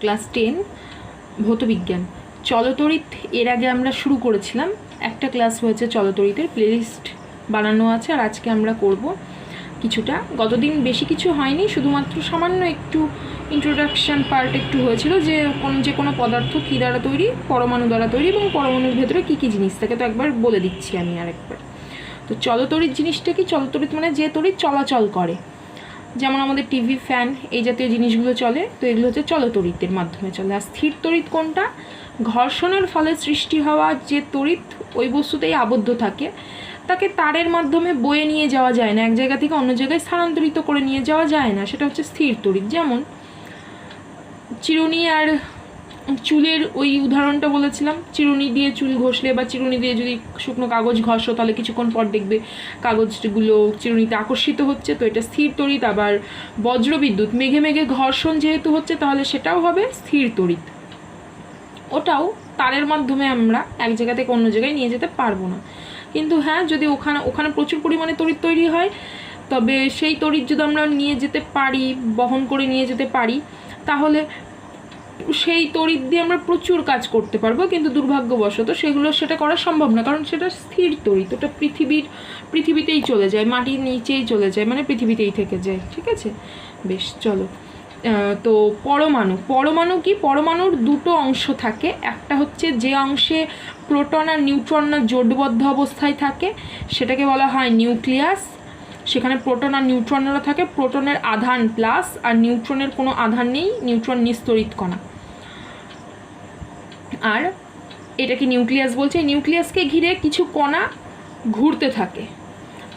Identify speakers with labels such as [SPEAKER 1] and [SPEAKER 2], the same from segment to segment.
[SPEAKER 1] Class 10 ভৌতবিজ্ঞান চলতরিৎ এর আগে আমরা শুরু করেছিলাম। একটা ক্লাস হয়েছে চলতরিতের, প্লেলিস্ট বানানো আছে। আর আজকে আমরা করব কিছুটা, গতদিন বেশি কিছু হয়নি, শুধুমাত্র সামান্য একটু ইন্ট্রোডাকশান পার্ট একটু হয়েছিল, যে কোনো পদার্থ কী দ্বারা তৈরি, পরমাণু দ্বারা তৈরি, এবং পরমাণুর ভেতরে কী কী জিনিস থাকে। তো একবার বলে দিচ্ছি আমি আরেকবার। তো চলতরিৎ জিনিসটা কি? চলতরিৎ মানে যে তড়িৎ চলাচল করে, যেমন আমাদের টিভি, ফ্যান, এই জাতীয় জিনিসগুলো চলে, তো এগুলো হচ্ছে চলতরিতের মাধ্যমে চলে। আর স্থির তড়িৎ কোনটা? ঘর্ষণের ফলে সৃষ্টি হওয়া যে তড়িৎ ওই বস্তুতেই আবদ্ধ থাকে, তাকে তারের মাধ্যমে বয়ে নিয়ে যাওয়া যায় না, এক জায়গা থেকে অন্য জায়গায় স্থানান্তরিত করে নিয়ে যাওয়া যায় না, সেটা হচ্ছে স্থির তড়িৎ। যেমন চিরুনি আর চুলের ওই উদাহরণটা বলেছিলাম, চিরুনি দিয়ে চুল ঘষলে বা চিরুনি দিয়ে যদি শুকনো কাগজ ঘষো, তাহলে কিছুক্ষণ পর দেখবে কাগজগুলো চিরুনিতে আকর্ষিত হচ্ছে, তো এটা স্থির তড়িৎ। আবার বজ্রবিদ্যুৎ, মেঘে মেঘে ঘর্ষণ যেহেতু হচ্ছে, তাহলে সেটাও হবে স্থির তড়িৎ। ওটাও তারের মাধ্যমে আমরা এক জায়গা থেকে অন্য জায়গায় নিয়ে যেতে পারবো না, কিন্তু হ্যাঁ, যদি ওখানে প্রচুর পরিমাণে তড়িৎ তৈরি হয়, তবে সেই তড়িৎ যদি আমরা নিয়ে যেতে পারি, বহন করে নিয়ে যেতে পারি, তাহলে সেই তড়িৎ দিয়ে আমরা প্রচুর কাজ করতে পারবো। কিন্তু দুর্ভাগ্যবশত সেটা করা সম্ভব না, কারণ সেটা স্থির তড়িৎ, ওটা পৃথিবীতেই চলে যায়, মাটির নিচেই চলে যায়, মানে পৃথিবীতেই থেকে যায়। ঠিক আছে, বেশ, চলো। তো পরমাণু কি? পরমাণুর দুটো অংশ থাকে। একটা হচ্ছে যে অংশে প্রোটন আর নিউট্রনরা জোটবদ্ধ অবস্থায় থাকে, সেটাকে বলা হয় নিউক্লিয়াস। সেখানে প্রোটন আর নিউট্রনরা থাকে, প্রোটনের আধান প্লাস আর নিউট্রনের কোনো আধান নেই, নিউট্রন নিস্তড়িত কণা। আর এটাকে নিউক্লিয়াস বলছে। নিউক্লিয়াসকে ঘিরে কিছু কণা ঘুরতে থাকে,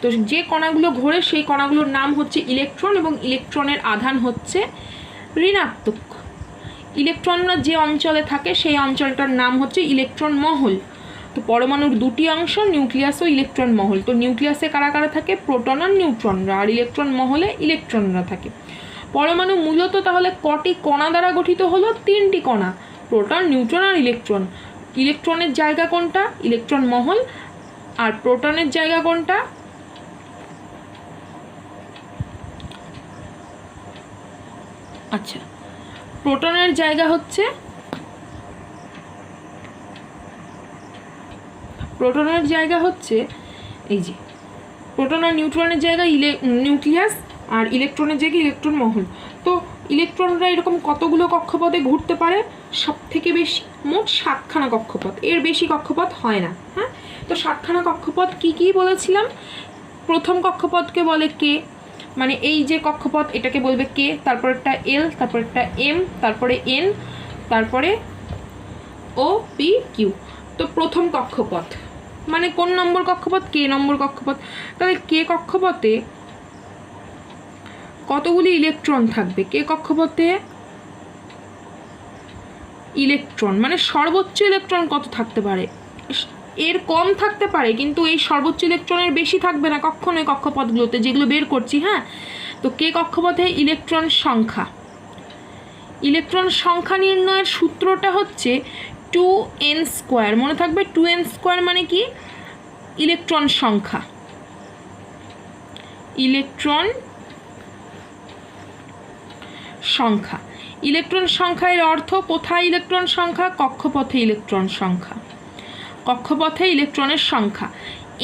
[SPEAKER 1] তো যে কণাগুলো ঘোরে সেই কণাগুলোর নাম হচ্ছে ইলেকট্রন, এবং ইলেকট্রনের আধান হচ্ছে ঋণাত্মক। ইলেকট্রনরা যে অঞ্চলে থাকে সেই অঞ্চলটার নাম হচ্ছে ইলেকট্রন মহল। তো পরমাণুর দুটি অংশ, নিউক্লিয়াস ও ইলেকট্রন মহল। তো নিউক্লিয়াসে কারা কারা থাকে? প্রোটন আর নিউট্রনরা। আর ইলেকট্রন মহলে ইলেকট্রনরা থাকে। পরমাণু মূলত তাহলে কটি কণা দ্বারা গঠিত হলো? 3টি কণা, প্রোটন, নিউট্রন আর ইলেকট্রন। ইলেকট্রনের জায়গা কোনটা? ইলেকট্রন মহল। আর প্রোটনের জায়গা কোনটা? আচ্ছা, প্রোটনের জায়গা হচ্ছে এই যে প্রোটন আর নিউট্রনের জায়গা নিউক্লিয়াস, আর ইলেকট্রনের জায়গা ইলেকট্রন মহল। তো ইলেকট্রনরা এরকম কতগুলো কক্ষপথে ঘুরতে পারে? সব থেকে বেশি, মোট 7খানা কক্ষপথ, এর বেশি কক্ষপথ হয় না। হ্যাঁ, তো 7খানা কক্ষপথ কি কি বলেছিলাম? প্রথম কক্ষপথকে বলে কে, মানে এই যে কক্ষপথ, এটাকে বলবে কে, তারপর একটা এল, তারপর একটা এম, তারপরে এন, তারপরে ও, পি, কিউ। তো প্রথম কক্ষপথ মানে কোন নম্বর কক্ষপথ? কে নম্বর কক্ষপথ। তাহলে কে কক্ষপথে কতগুলি ইলেকট্রন থাকবে? কে কক্ষপথে ইলেকট্রন মানে সর্বোচ্চ ইলেকট্রন কত থাকতে পারে? এর কম থাকতে পারে, কিন্তু এই সর্বোচ্চ ইলেকট্রনের বেশি থাকবে না কখনোই কক্ষপথগুলোতে, যেগুলো বের করছি। হ্যাঁ, তো কে কক্ষপথে ইলেকট্রন সংখ্যা নির্ণয়ের সূত্রটা হচ্ছে 2n²। মনে থাকবে, 2n² মানে কি? ইলেকট্রন সংখ্যা। ইলেকট্রন সংখ্যার অর্থ কোথায় ইলেকট্রন সংখ্যা? কক্ষপথে ইলেকট্রন সংখ্যা, কক্ষপথে ইলেকট্রনের সংখ্যা।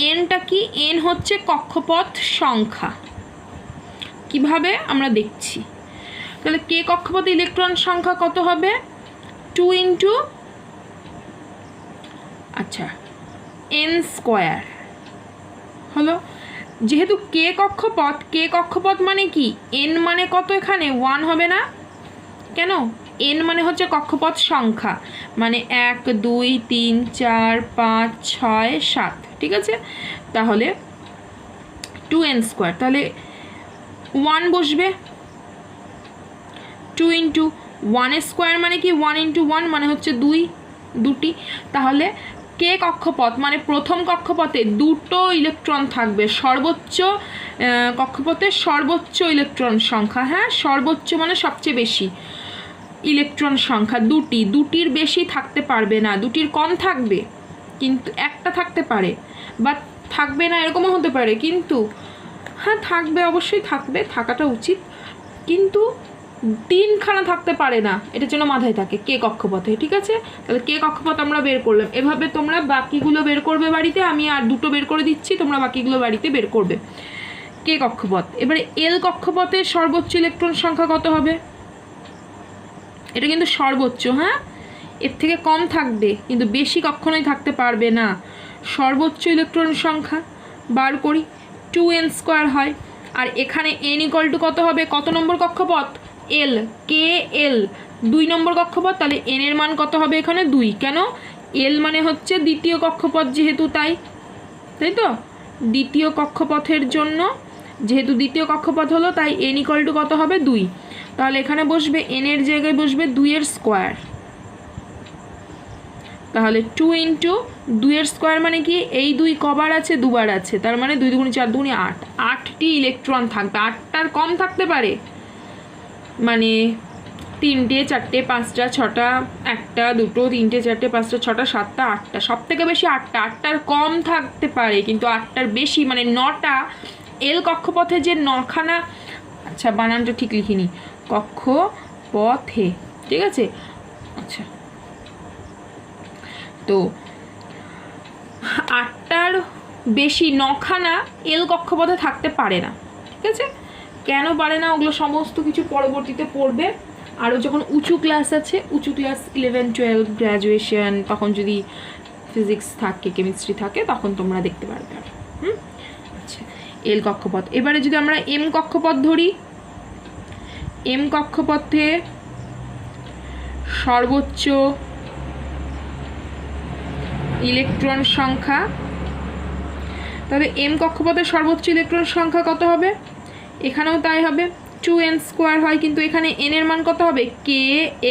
[SPEAKER 1] এনটা কি? এন হচ্ছে কক্ষপথ সংখ্যা। কিভাবে আমরা দেখছি। তাহলে কে কক্ষপথে ইলেকট্রন সংখ্যা কত হবে? 2 ইন্টু n² হলো। যেহেতু কে কক্ষপথ মানে কি? n মানে কত? এখানে 1 হবে না কেন? n মানে হচ্ছে কক্ষপথ সংখ্যা, মানে 1 2 3 4 5 6 7। ঠিক আছে, তাহলে 2n², তাহলে 1 বসবে। 2 ইন্টু 1² মানে কি? 1 ইন্টু 1 মানে হচ্ছে দুটি। তাহলে কে কক্ষপথ মানে প্রথম কক্ষপথে দুটো ইলেকট্রন থাকবে, সর্বোচ্চ কক্ষপথে সর্বোচ্চ ইলেকট্রন সংখ্যা। হ্যাঁ, সর্বোচ্চ মানে সবচেয়ে বেশি ইলেকট্রন সংখ্যা দুটির বেশি থাকতে পারবে না, দুটির কম থাকবে, কিন্তু একটা থাকতে পারে বা থাকবে না, এরকমও হতে পারে। কিন্তু হ্যাঁ, থাকবে, অবশ্যই থাকবে, থাকাটা উচিত। কিন্তু তিনখানা থাকতে পারে না, এটা যেন মাথায় থাকে কে কক্ষপথে। ঠিক আছে, তাহলে কে কক্ষপথ আমরা বের করলাম। এভাবে তোমরা বাকিগুলো বের করবে বাড়িতে, আমি আর দুটো বের করে দিচ্ছি, তোমরা বাকিগুলো বাড়িতে বের করবে। কে কক্ষপথ। এবারে এল কক্ষপথের সর্বোচ্চ ইলেকট্রন সংখ্যা কত হবে? এটা কিন্তু সর্বোচ্চ, হ্যাঁ, এর থেকে কম থাকবে কিন্তু বেশি কখনোই থাকতে পারবে না। সর্বোচ্চ ইলেকট্রন সংখ্যা বার করি, 2n² হয়। আর এখানে n = কত হবে? কত নম্বর কক্ষপথ? এল, কে এল 2 নম্বর কক্ষপথ, তাহলে n এর মান কত হবে এখানে? 2। কেন? এল মানে হচ্ছে দ্বিতীয় কক্ষপথ, যেহেতু তাই তো দ্বিতীয় কক্ষপথের জন্য, যেহেতু দ্বিতীয় কক্ষপথ হলো, তাই n = কত হবে? 2। তাহলে এখানে বসবে n এর জায়গায় বসবে 2 এর স্কোয়ার। তাহলে 2 × 2 এর স্কোয়ার মানে কি? এই 2 কবার আছে? দুবার আছে, তার মানে 2 × 2 = 4, 2 × 8, 8টি ইলেকট্রন থাকবে। 8টার কম থাকতে পারে, মানে 3টে 4টে 5টা 6টা, 1টা 2টো 3টে 4টে 5টা 6টা 7টা 8টা, সব থেকে বেশি 8টা। 8টার কম থাকতে পারে কিন্তু 8টার বেশি, মানে 9টা। এল কক্ষপথে যে 9খানা, আচ্ছা বানানটা ঠিক লিখিনি, কক্ষপথে, ঠিক আছে। আচ্ছা, তো 8টার বেশি 9খানা এল কক্ষপথে থাকতে পারে না। ঠিক আছে, কেন পারে না ওগুলো সমস্ত কিছু পরবর্তীতে পড়বে। আরও যখন উঁচু ক্লাস আছে, উঁচু ক্লাস 11, 12 গ্র্যাজুয়েশন, তখন যদি ফিজিক্স থাকে, কেমিস্ট্রি থাকে, তখন তোমরা দেখতে পারবে। আচ্ছা, এল কক্ষপথ। এবারে যদি আমরা এম কক্ষপথ ধরি, এম কক্ষপথে সর্বোচ্চ ইলেকট্রন সংখ্যা, তবে এম কক্ষপথের সর্বোচ্চ ইলেকট্রন সংখ্যা কত হবে? এখানেও তাই হবে, 2n² হয়, কিন্তু এখানে n এর মান কত হবে? কে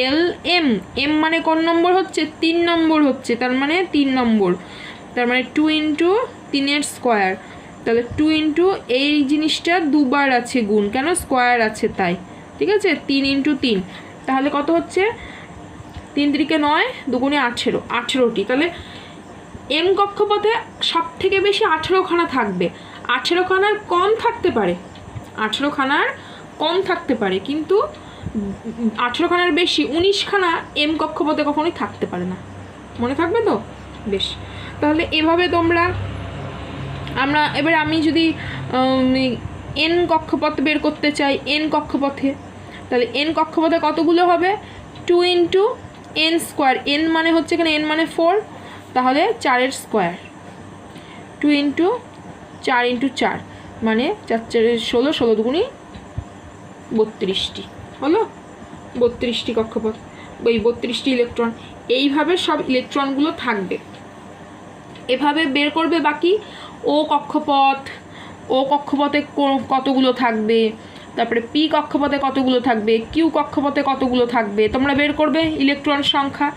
[SPEAKER 1] এল এম। এম মানে কোন নম্বর হচ্ছে? 3 নম্বর হচ্ছে, তার মানে 3 নম্বর, তার মানে 2 × 3 এর স্কোয়ার। তাহলে 2 × এই জিনিসটা দুবার আছে গুণ, কেন? স্কোয়ার আছে তাই। ঠিক আছে, 3 × 3, তাহলে কত হচ্ছে? 3 × 3 = 9, 2 × 18, 18টি। তাহলে এম কক্ষপথে সব থেকে বেশি 18খানা থাকবে। 18খানার কম থাকতে পারে, 18খানার কম থাকতে পারে, কিন্তু 18খানার বেশি 19খানা এম কক্ষপথে কখনোই থাকতে পারে না। মনে থাকবে তো? বেশ, তাহলে এভাবে তোমরা, আমি যদি এন কক্ষপথ বের করতে চাই, এন কক্ষপথে, তাহলে এন কক্ষপথে কতগুলো হবে? 2 × n²। এন মানে হচ্ছে, এখানে এন মানে 4, তাহলে 4 এর স্কোয়ার। 2 × 4 × 4 মানে 4 × 4 = 16, 16 × 2 = 32টি হলো, 32টি কক্ষপথ, ওই 32টি ইলেকট্রন। এইভাবে সব ইলেকট্রনগুলো থাকবে, এভাবে বের করবে। বাকি ও কক্ষপথ, ও কক্ষপথে কতগুলো থাকবে, তারপরে পি কক্ষপথে কতগুলো থাকবে, কিউ কক্ষপথে কতগুলো থাকবে, তোমরা বের করবে ইলেকট্রন সংখ্যা,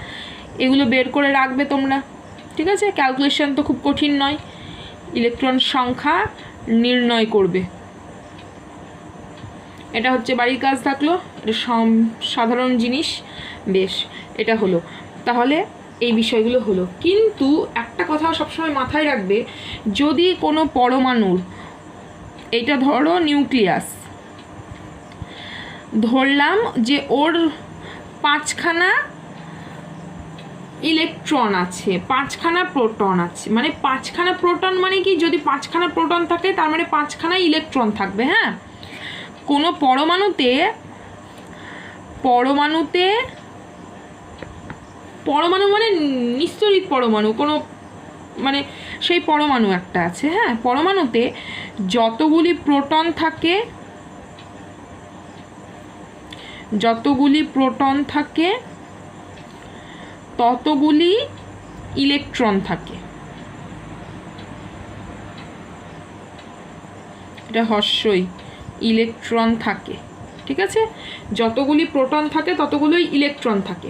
[SPEAKER 1] এগুলো বের করে রাখবে তোমরা। ঠিক আছে, ক্যালকুলেশন তো খুব কঠিন নয়, ইলেকট্রন সংখ্যা নির্ণয় করবে। এটা হচ্ছে বাড়ির কাজ থাকলো, এটা সাধারণ জিনিস। বেশ, এটা হলো, তাহলে এই বিষয়গুলো হলো। কিন্তু একটা কথা সবসময় মাথায় রাখবে, যদি কোনো পরমাণুর, এটা ধরো নিউক্লিয়াস, ধরলাম যে ওর 5খানা ইলেকট্রন আছে, 5খানা প্রোটন আছে, মানে 5খানা প্রোটন মানে কি? যদি 5খানা প্রোটন থাকে তার মানে 5খানা ইলেকট্রন থাকবে। হ্যাঁ, কোনো পরমাণুতে পরমাণু মানে নিস্তড়িত পরমাণু, কোনো মানে সেই পরমাণু একটা আছে। হ্যাঁ, পরমাণুতে যতগুলি প্রোটন থাকে ততগুলি ইলেকট্রন থাকে। এটা হর্ষই, ইলেকট্রন থাকে। ঠিক আছে, যতগুলি প্রোটন থাকে ততগুলোই ইলেকট্রন থাকে,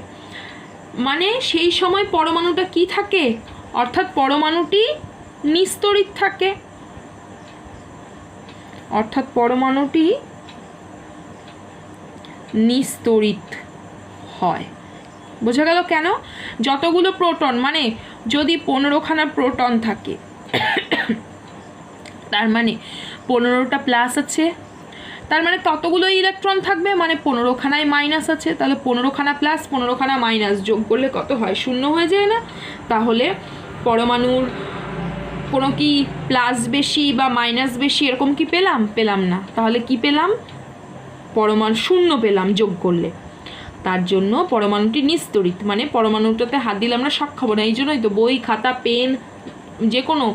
[SPEAKER 1] মানে সেই সময় পরমাণুটা কি থাকে? অর্থাৎ পরমাণুটি নিস্তড়িত থাকে, অর্থাৎ পরমাণুটি নিস্তড়িত হয়। বোঝা গেল কেন? যতগুলো প্রোটন, মানে যদি 15খানা প্রোটন থাকে তার মানে 15টা প্লাস আছে, তার মানে ততগুলো ইলেকট্রন থাকবে, মানে 15খানায় মাইনাস আছে, তাহলে 15খানা প্লাস 15খানা মাইনাস যোগ করলে কত হয়? 0 হয়ে যায় না? তাহলে পরমাণুর কোনো কি প্লাস বেশি বা মাইনাস বেশি এরকম কি পেলাম না। তাহলে কি পেলাম? পরমাণু 0 পেলাম যোগ করলে। তার জন্য পরমাণুটি নিস্তড়িত, মানে পরমাণুটাতে হাত দিলে আমরা শক খাবো না। এই জন্যই তো বই, খাতা, পেন, যে কোনো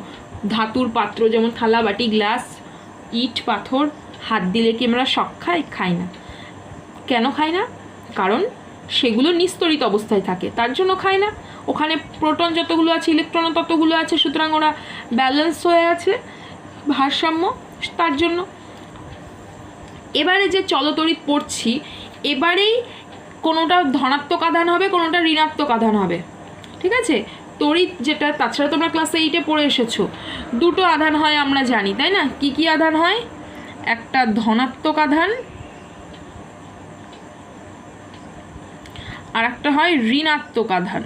[SPEAKER 1] ধাতুর পাত্র যেমন থালা, বাটি, গ্লাস, ইট, পাথর হাত দিলে কি আমরা শক খাই না। কেন খাই না? কারণ সেগুলো নিস্তড়িত অবস্থায় থাকে, তার জন্য খাই না। ওখানে প্রোটন যতগুলো আছে, ইলেকট্রনও ততগুলো আছে, সুতরাং ওরা ব্যালেন্স হয়ে আছে, ভারসাম্য, তার জন্য। এবারে যে চলতড়িৎ পড়ছি, এবারেই কোনোটা ধনাত্মক আধান হবে, কোনোটা ঋণাত্মক আধান হবে, ঠিক আছে? তড়িৎ যেটা, তাছাড়া তোমরা ক্লাস 8-এ পড়ে এসেছো, দুটো আধান হয় আমরা জানি, তাই না? কি কি আধান হয়? একটা ধনাত্মক আধান আর একটা হয় ঋণাত্মক আধান।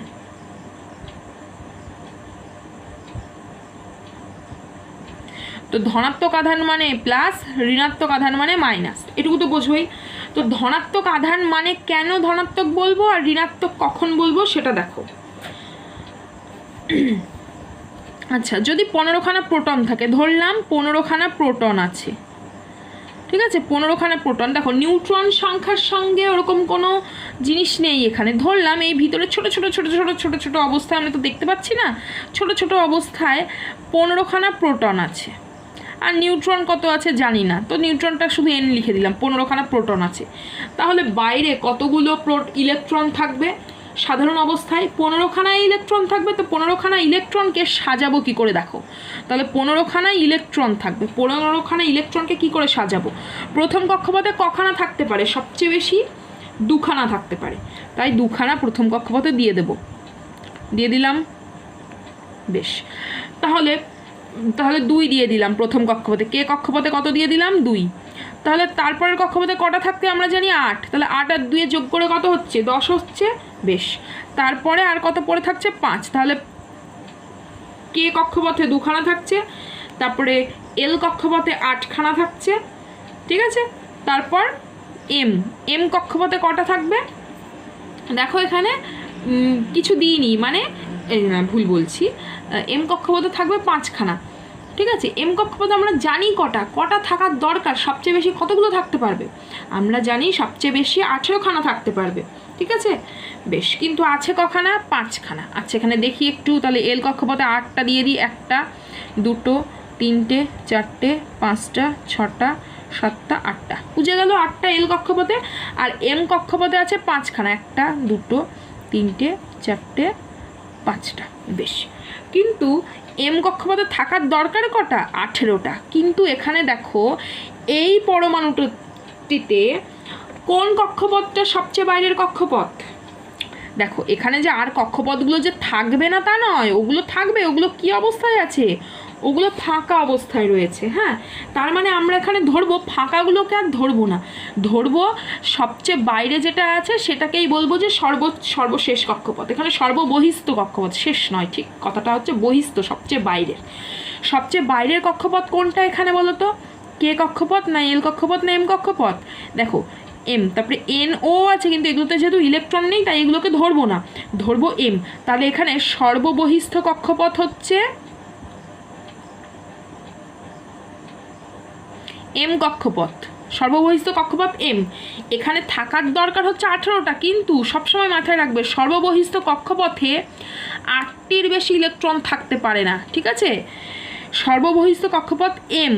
[SPEAKER 1] তো ধনাত্মক আধান মানে প্লাস, ঋণাত্মক আধান মানে মাইনাস, এটুকু তো বোঝোই। তো ধনাত্মক আধান মানে কেন ধনাত্মক বলবো আর ঋণাত্মক কখন বলবো সেটা দেখো। আচ্ছা, যদি 15খানা প্রোটন থাকে, ধরলাম 15খানা প্রোটন আছে, ঠিক আছে? 15খানা প্রোটন। দেখো নিউট্রন সংখ্যার সঙ্গে ওরকম কোনো জিনিস নেই এখানে। ধরলাম এই ভিতরে ছোট ছোট ছোট ছোট ছোট ছোট অবস্থায়, আমরা তো দেখতে পাচ্ছি না, ছোট ছোট অবস্থায় 15খানা প্রোটন আছে। আর নিউট্রন কত আছে জানি না, তো নিউট্রনটা শুধু এন লিখে দিলাম। 15খানা প্রোটন আছে, তাহলে বাইরে কতগুলো ইলেকট্রন থাকবে? সাধারণ অবস্থায় 15খানা ইলেকট্রন থাকবে। তো 15খানা ইলেকট্রনকে সাজাবো কি করে দেখো। তাহলে 15খানা ইলেকট্রন থাকবে, 15খানা ইলেকট্রনকে কি করে সাজাবো? প্রথম কক্ষপথে কখানা থাকতে পারে? সবচেয়ে বেশি 2খানা থাকতে পারে, তাই 2খানা প্রথম কক্ষপথে দিয়ে দিলাম। বেশ, তাহলে 2 দিয়ে দিলাম প্রথম কক্ষপথে। কে কক্ষপথে কত দিয়ে দিলাম? 2। তাহলে তারপরের কক্ষপথে কটা থাকতে আমরা জানি? 8। তাহলে 8 আর 2 যোগ করে কত হচ্ছে? 10 হচ্ছে। বেশ, তারপরে আর কত পড়ে থাকছে? 5। তাহলে কে কক্ষপথে 2খানা থাকছে, তারপরে এল কক্ষপথে 8খানা থাকছে, ঠিক আছে? তারপর এম কক্ষপথে কটা থাকবে? দেখো এখানে কিছু দিইনি, মানে ভুল বলছি, এম কক্ষপথে থাকবে 5খানা, ঠিক আছে? এম কক্ষপথে আমরা জানি কটা থাকার দরকার, সবচেয়ে বেশি কতগুলো থাকতে পারবে? আমরা জানি সবচেয়ে বেশি 18খানা থাকতে পারবে, ঠিক আছে? বেশ, কিন্তু আছে কখানা? 5খানা। আচ্ছা, এখানে দেখি একটু, তাহলে এল কক্ষপথে 8টা দিয়ে দিই। 1টা, 2টো, 3টে, 4টে, 5টা, 6টা, 7টা, 8টা, বুঝে গেল? 8টা এল কক্ষপথে। আর এম কক্ষপথে আছে 5খানা, 1টা, 2টো, 3টে, 4টে, 5টা। বেশ, কিন্তু এম কক্ষপথে থাকার দরকার কটা? 18টা। কিন্তু এখানে দেখো এই পরমাণুটিতে কোন কক্ষপথটা সবচেয়ে বাইরের কক্ষপথ? দেখো এখানে যে আর কক্ষপথগুলো যে থাকবে না তা নয়, ওগুলো থাকবে। ওগুলো কি অবস্থায় আছে? ওগুলো ফাঁকা অবস্থায় রয়েছে। হ্যাঁ, তার মানে আমরা এখানে ধরবো ফাঁকাগুলোকে, আর ধরবো না, ধরবো সবচেয়ে বাইরে যেটা আছে সেটাকেই বলবো যে সর্বশেষ কক্ষপথ। এখানে সর্ববহিস্থ কক্ষপথ, শেষ নয়, ঠিক কথাটা হচ্ছে বহিস্থ, সবচেয়ে বাইরের কক্ষপথ কোনটা এখানে বলো তো? কে কক্ষপথ না এল কক্ষপথ না এম কক্ষপথ? দেখো এম, তারপরে এন ও আছে, কিন্তু এগুলোতে যেহেতু ইলেকট্রন নেই তাই এগুলোকে ধরবো না, ধরবো এম। তাহলে এখানে সর্ববহিস্থ কক্ষপথ হচ্ছে এম কক্ষপথ, সর্ববহিস্থ কক্ষপথ এম। এখানে থাকার দরকার হচ্ছে 18টা, কিন্তু সবসময় মাথায় রাখবে সর্ববহিস্থ কক্ষপথে 8টির বেশি ইলেকট্রন থাকতে পারে না, ঠিক আছে? সর্ববহিস্থ কক্ষপথ এম,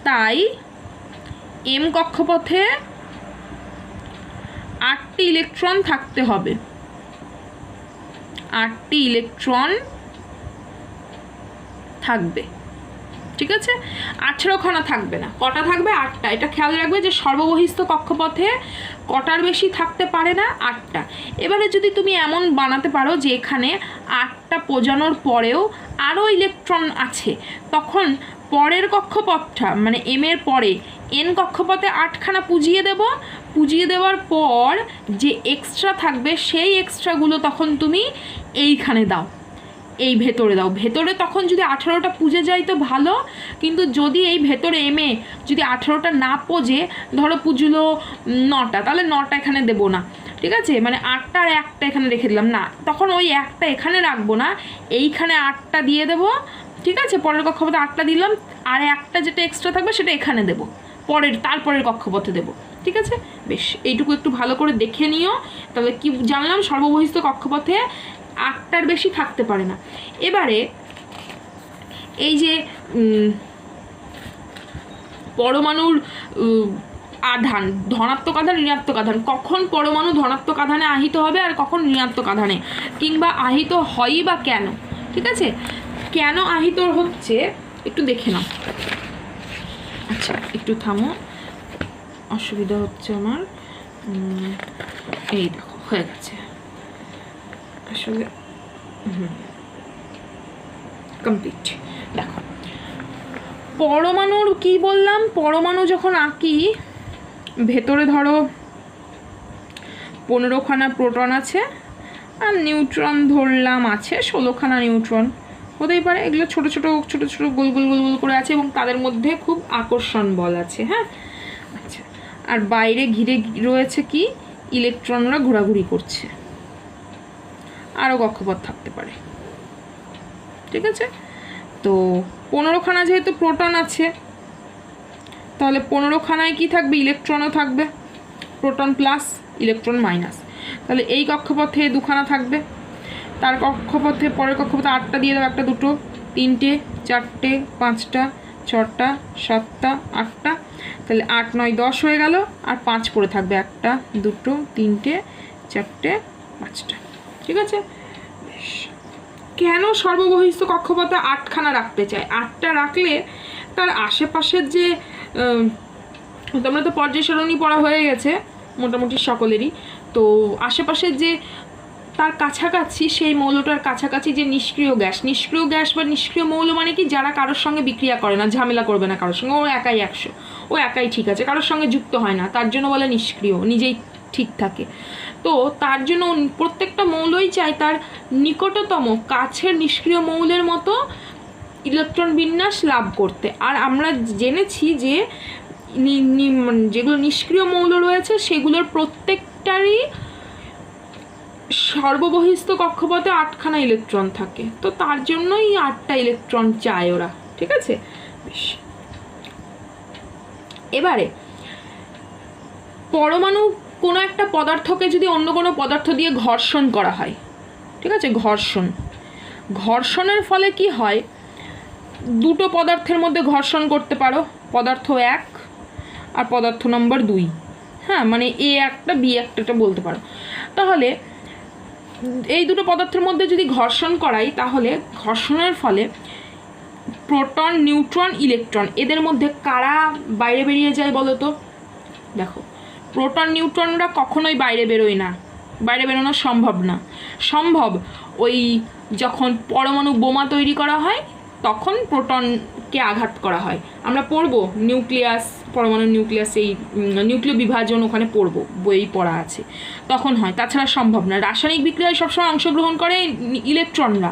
[SPEAKER 1] তাই এম কক্ষপথে 8টি ইলেকট্রন থাকতে হবে। 8টি ইলেকট্রন থাকবে, ঠিক আছে? 18খানা থাকবে না। কটা থাকবে? 8টা। এটা খেয়াল রাখবে যে সর্ববহিস্থ কক্ষপথে কটার বেশি থাকতে পারে না? 8টা। এবারে যদি তুমি এমন বানাতে পারো যে এখানে 8টা পোজানোর পরেও আরও ইলেকট্রন আছে, তখন পরের কক্ষপথটা মানে এম এর পরে এন কক্ষপথে 8খানা পুজিয়ে দেওয়ার পর যে এক্সট্রা থাকবে সেই এক্সট্রাগুলো তখন তুমি এইখানে দাও। এই ভেতরে দাও, ভেতরে তখন যদি 18টা পুজে যায় তো ভালো, কিন্তু যদি এই ভেতরে এমে যদি 18টা না পোজে, ধরো পুজলো 9টা, তাহলে 9টা এখানে দেবো না, ঠিক আছে? মানে 8টা আর 1টা এখানে রেখে দিলাম না, তখন ওই 1টা এখানে রাখবো না, এইখানে 8টা দিয়ে দেবো, ঠিক আছে? পরের কক্ষপথে 8টা দিলাম, আর 1টা যেটা এক্সট্রা থাকবে সেটা এখানে দেবো, তারপরের কক্ষপথে দেবো, ঠিক আছে? বেশ, এইটুকু একটু ভালো করে দেখে নিও, তাহলে কি জানলাম সর্ববহিস্থ কক্ষপথে 8টার বেশি থাকতে পারে না। এবারে এই যে পরমাণুর আধান, ধনাত্মক আধান, ঋণাত্মক আধান, কখন পরমাণু ধনাত্মক আধানে আহিত হবে আর কখন ঋণাত্মক আধানে, কিংবা আহিত হয়ই বা কেন, ঠিক আছে? কেন আহিত হচ্ছে একটু দেখে নাও। আচ্ছা একটু থামো, অসুবিধা হচ্ছে আমার। এই দেখো হয়ে গেছে আসলে, কমপ্লিট। দেখো পরমাণুর কি বললাম, পরমাণু যখন আঁকি ভেতরে ধরো 15খানা প্রোটন আছে আর নিউট্রন ধরলাম আছে 16খানা নিউট্রন, হতেই পারে, এগুলো ছোটো ছোটো ছোটো ছোটো গোল গোল গোল গোল করে আছে এবং তাদের মধ্যে খুব আকর্ষণ বল আছে, হ্যাঁ? আচ্ছা, আর বাইরে ঘিরে রয়েছে কি, ইলেকট্রনরা ঘোরাঘুরি করছে, আরও কক্ষপথ থাকতে পারে, ঠিক আছে? তো 15খানা যেহেতু প্রোটন আছে, তাহলে 15খানায় কি থাকবে, ইলেকট্রনও থাকবে, প্রোটন প্লাস ইলেকট্রন মাইনাস, তাহলে এই কক্ষপথে 2খানা থাকবে, তার কক্ষপথে পরের কক্ষপথে 8টা দিয়ে দেবো, 1টা 2টো 3টে 4টে 5টা 6টা 7টা 8টা, তাহলে 8 9 10 হয়ে গেল, আর 5 পড়ে থাকবে, 1টা 2টো 3টে 4টে 5টা, ঠিক আছে? বেশ, কেন সর্ববহিস্থ কক্ষপথে 8খানা রাখতে চায়? 8টা রাখলে তার আশেপাশের যে, তোমরা তো পর্যায় সারণী পড়া হয়ে গেছে মোটামুটি সকলেরই, তো আশেপাশের যে তার কাছাকাছি, সেই মৌলটার কাছাকাছি যে নিষ্ক্রিয় গ্যাস বা নিষ্ক্রিয় মৌল মানে কি, যারা কারোর সঙ্গে বিক্রিয়া করে না, ঝামেলা করবে না কারোর সঙ্গে, ও একাই 100, ও একাই ঠিক আছে, কারোর সঙ্গে যুক্ত হয় না, তার জন্য বলে নিষ্ক্রিয়, নিজেই ঠিক থাকে। তো তার জন্য প্রত্যেকটা মৌলই চায় তার নিকটতম কাছের নিষ্ক্রিয় মৌলের মতো ইলেকট্রন বিন্যাস লাভ করতে। আর আমরা জেনেছি যে যেগুলো নিষ্ক্রিয় মৌল রয়েছে সেগুলোর প্রত্যেকটারই সর্ববহিস্থ কক্ষপথে 8খানা ইলেকট্রন থাকে, তো তার জন্যই 8টা ইলেকট্রন চায় ওরা, ঠিক আছে? বেশ, এবারে পরমাণু কোনো একটা পদার্থকে যদি অন্য কোনো পদার্থ দিয়ে ঘর্ষণ করা হয়, ঠিক আছে? ঘর্ষণের ফলে কি হয়, দুটো পদার্থের মধ্যে ঘর্ষণ করতে পারো, পদার্থ 1 আর পদার্থ নম্বর 2, হ্যাঁ, মানে এ একটা বি একটা বলতে পারো। তাহলে এই দুটো পদার্থের মধ্যে যদি ঘর্ষণ করাই, তাহলে ঘর্ষণের ফলে প্রোটন নিউট্রন ইলেকট্রন এদের মধ্যে কারা বাইরে বেরিয়ে যায় বলো তো? দেখো, প্রোটন নিউট্রনরা কখনোই বাইরে বেরোয় না, বাইরে বেরোনো সম্ভব না। সম্ভব ওই যখন পরমাণু বোমা তৈরি করা হয় তখন প্রোটনকে আঘাত করা হয়, আমরা পড়বো নিউক্লিয়াস, পরমাণু নিউক্লিয়াস, এই নিউক্লিয় বিভাজন ওখানে পড়বো, বইয়েই পড়া আছে, তখন হয়, তাছাড়া সম্ভব না। রাসায়নিক বিক্রিয়ায় সবসময় অংশগ্রহণ করে ইলেকট্রনরা।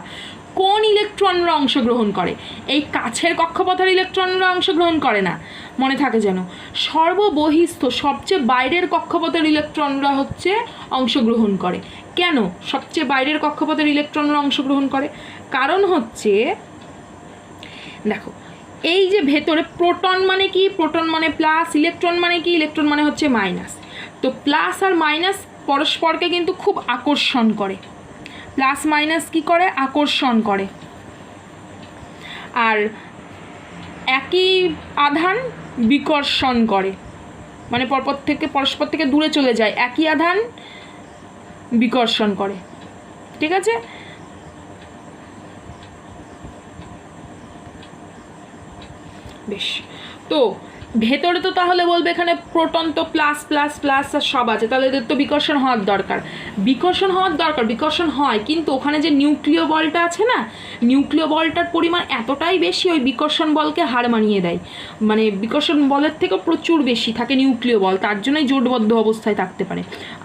[SPEAKER 1] কোন ইলেকট্রনরা অংশগ্রহণ করে? এই কাছের কক্ষপথের ইলেকট্রনরা অংশগ্রহণ করে না, মনে থাকে যেন। সর্ববহিস্থ সবচেয়ে বাইরের কক্ষপথের ইলেকট্রনরা হচ্ছে অংশগ্রহণ করে। কেন সবচেয়ে বাইরের কক্ষপথের ইলেকট্রনরা অংশগ্রহণ করে? কারণ হচ্ছে, দেখো এই যে ভেতরে প্রোটন মানে কি, প্রোটন মানে প্লাস, ইলেকট্রন মানে কি, ইলেকট্রন মানে হচ্ছে মাইনাস। তো প্লাস আর মাইনাস পরস্পরকে কিন্তু খুব আকর্ষণ করে, প্লাস মাইনাস কি করে, আকর্ষণ করে। আর একই আধান বিকর্ষণ করে, মানে পরস্পর থেকে দূরে চলে যায়, একই আধান বিকর্ষণ করে, ঠিক আছে? বেশ, তো ভেতরে তো তাহলে বলবে এখানে প্রোটন তো প্লাস প্লাস প্লাস আর সব আছে, তাহলে এদের তো বিকর্ষণ হওয়ার দরকার। বিকর্ষণ হয়, কিন্তু ওখানে যে নিউক্লিয় বলটা আছে না, নিউক্লিয় বলটার পরিমাণ এতটাই বেশি ওই বিকর্ষণ বলকে হার মানিয়ে দেয়, মানে বিকর্ষণ বলের থেকেও প্রচুর বেশি থাকে নিউক্লিয় বল, তার জন্যই জোটবদ্ধ অবস্থায় থাকতে পারে।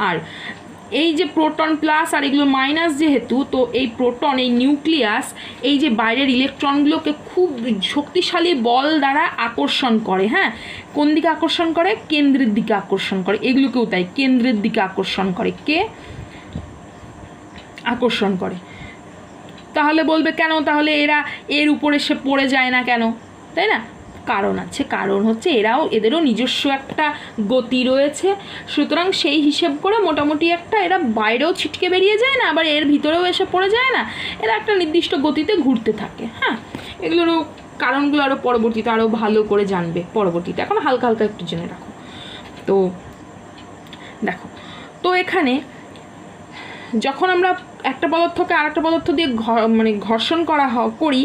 [SPEAKER 1] আর এই যে প্রোটন প্লাস আর এগুলো মাইনাস যেহেতু, তো এই প্রোটন, এই নিউক্লিয়াস এই যে বাইরের ইলেকট্রনগুলোকে খুব শক্তিশালী বল দ্বারা আকর্ষণ করে। হ্যাঁ, কোন দিকে আকর্ষণ করে? কেন্দ্রের দিকে আকর্ষণ করে। এগুলোকেও তাই কেন্দ্রের দিকে আকর্ষণ করে। কে আকর্ষণ করে? তাহলে বলবে কেন তাহলে এরা এর উপরে সে পড়ে যায় না কেন, তাই না? কারণ আছে, কারণ হচ্ছে এদেরও নিজস্ব একটা গতি রয়েছে, সুতরাং সেই হিসেব করে মোটামুটি একটা এরা বাইরেও ছিটকে বেরিয়ে যায় না, আবার এর ভিতরেও এসে পড়ে যায় না, এরা একটা নির্দিষ্ট গতিতে ঘুরতে থাকে। হ্যাঁ, এগুলোরও কারণগুলো আরও পরবর্তীতে আরও ভালো করে জানবে পরবর্তীতে, এখন হালকা হালকা একটু জেনে রাখো। তো দেখো, তো এখানে যখন আমরা একটা পদার্থকে আরেকটা পদার্থ দিয়ে মানে ঘর্ষণ করি,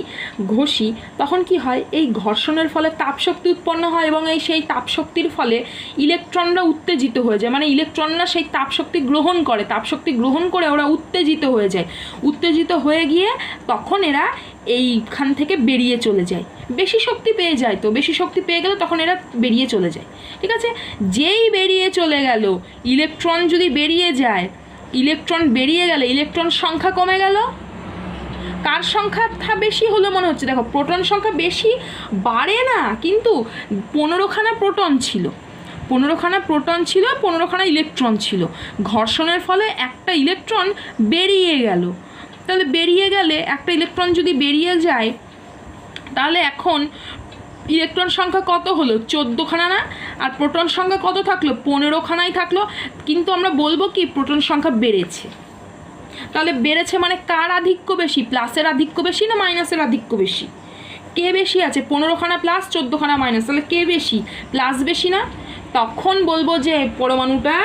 [SPEAKER 1] ঘষি, তখন কি হয়? এই ঘর্ষণের ফলে তাপশক্তি উৎপন্ন হয় এবং সেই তাপশক্তির ফলে ইলেকট্রনরা উত্তেজিত হয়ে যায়। মানে ইলেকট্রনরা সেই তাপশক্তি গ্রহণ করে ওরা উত্তেজিত হয়ে যায়। উত্তেজিত হয়ে গিয়ে তখন এরা এইখান থেকে বেরিয়ে চলে যায়, বেশি শক্তি পেয়ে যায়। তো বেশি শক্তি পেয়ে গেলে তখন এরা বেরিয়ে চলে যায়। ঠিক আছে, যেই বেরিয়ে চলে গেল, ইলেকট্রন যদি বেরিয়ে যায়, ইলেকট্রন বেরিয়ে গেলে ইলেকট্রন সংখ্যা কমে গেল। কার সংখ্যা বেশি হলো মনে হচ্ছে? দেখো, প্রোটন সংখ্যা বেশি বাড়ে না, কিন্তু 15খানা প্রোটন ছিল, 15খানা ইলেকট্রন ছিল। ঘর্ষণের ফলে একটা ইলেকট্রন বেরিয়ে গেল। তাহলে বেরিয়ে গেলে একটা ইলেকট্রন যদি বেরিয়ে যায়, তাহলে এখন ইলেকট্রন সংখ্যা কত হলো? 14খানা না? আর প্রোটন সংখ্যা কত থাকলো? 15খানাই থাকলো। কিন্তু আমরা বলবো কি প্রোটন সংখ্যা বেড়েছে। তাহলে বেড়েছে মানে কার আধিক্য বেশি? প্লাসের আধিক্য বেশি না মাইনাসের আধিক্য বেশি? কে বেশি আছে? 15খানা প্লাস 14খানা মাইনাস, তাহলে কে বেশি? প্লাস বেশি না? তখন বলবো যে পরমাণুটা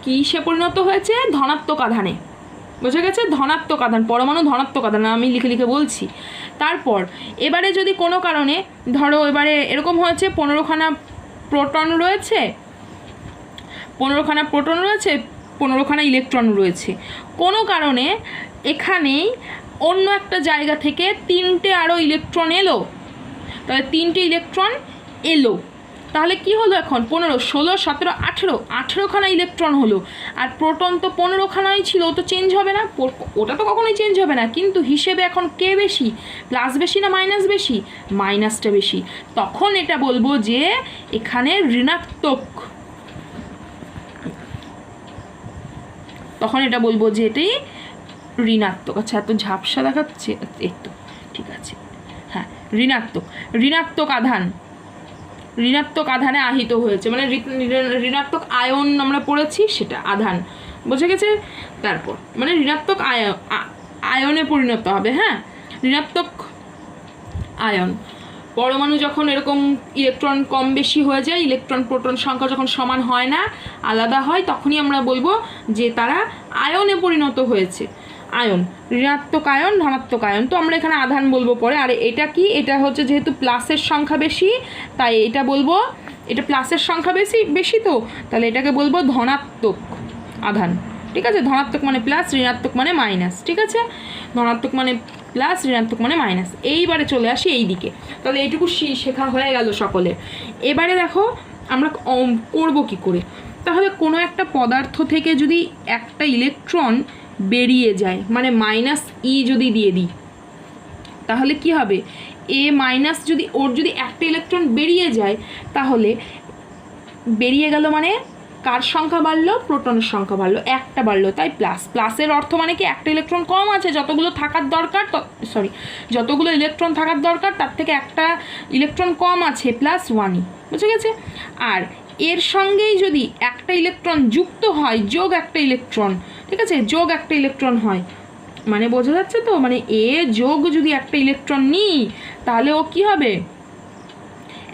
[SPEAKER 1] কিসে পরিণত হয়েছে? ধনাত্মক আধানে। বোঝা গেছে? ধনাত্মক আধান, পরমাণু ধনাত্মক আধান, আমি লিখে লিখে বলছি। তারপর এবারে যদি কোনো কারণে ধরো এবারে এরকম হয়েছে 15খানা প্রোটন রয়েছে, 15খানা ইলেকট্রন রয়েছে, কোনো কারণে এখানেই অন্য একটা জায়গা থেকে 3টে আরও ইলেকট্রন এলো। তাহলে 3টে ইলেকট্রন এলো, তাহলে কি হলো? এখন 15, 16, 17, 18খানা ইলেকট্রন হলো। আর প্রোটন তো 15খানাই ছিল, ও তো চেঞ্জ হবে না, ওটা তো কখনোই চেঞ্জ হবে না। কিন্তু হিসেবে এখন কে বেশি? প্লাস বেশি না মাইনাস বেশি? মাইনাসটা বেশি। তখন এটা বলবো যে এখানে ঋণাত্মক, তখন এটা বলবো যে এটাই ঋণাত্মক। আচ্ছা, এত ঝাপসা দেখাচ্ছে, একটু ঠিক আছে। হ্যাঁ, ঋণাত্মক আধানে আহিত হয়েছে, মানে ঋণাত্মক আয়ন আমরা পড়েছি, সেটা আধান। বোঝা গেছে? তারপর মানে ঋণাত্মক আয়নে পরিণত হবে। হ্যাঁ, ঋণাত্মক আয়ন, পরমাণু যখন এরকম ইলেকট্রন কম বেশি হয়ে যায়, ইলেকট্রন প্রোটন সংখ্যা যখন সমান হয় না, আলাদা হয়, তখনই আমরা বলবো যে তারা আয়নে পরিণত হয়েছে। আয়ন, ঋণাত্মক আয়ন, ধনাত্মক আয়ন। তো আমরা এখানে আধান বলবো পরে। আর এটা কি? এটা হচ্ছে যেহেতু প্লাসের সংখ্যা বেশি, তাই এটা বলবো, এটা প্লাসের সংখ্যা বেশি তো, তাহলে এটাকে বলবো ধনাত্মক আধান। ঠিক আছে, ধনাত্মক মানে প্লাস, ঋণাত্মক মানে মাইনাস। ঠিক আছে, ধনাত্মক মানে প্লাস, ঋণাত্মক মানে মাইনাস। এইবারে চলে আসি এই দিকে। তাহলে এইটুকু শেখা হয়ে গেল সকলের। এবারে দেখো আমরা করব কি করে। তাহলে কোনো একটা পদার্থ থেকে যদি একটা ইলেকট্রন বেরিয়ে যায়, মানে মাইনাস ই যদি দিয়ে দিই, তাহলে কি হবে? এ মাইনাস যদি যদি একটা ইলেকট্রন বেরিয়ে যায়, তাহলে বেরিয়ে গেল মানে কার সংখ্যা বাড়লো? প্রোটনের সংখ্যা বাড়লো, একটা বাড়লো, তাই প্লাসের অর্থ মানে কি একটা ইলেকট্রন কম আছে, যতগুলো ইলেকট্রন থাকার দরকার তার থেকে একটা ইলেকট্রন কম আছে, প্লাস 1ই। বুঝে গেছে? আর এর সঙ্গেই যদি একটা ইলেকট্রন যুক্ত হয়, যোগ একটা ইলেকট্রন, ঠিক আছে, যোগ একটা ইলেকট্রন হয়, মানে বোঝা যাচ্ছে তো, মানে এ যোগ যদি একটা ইলেকট্রন নিই, তাহলে ও কি হবে?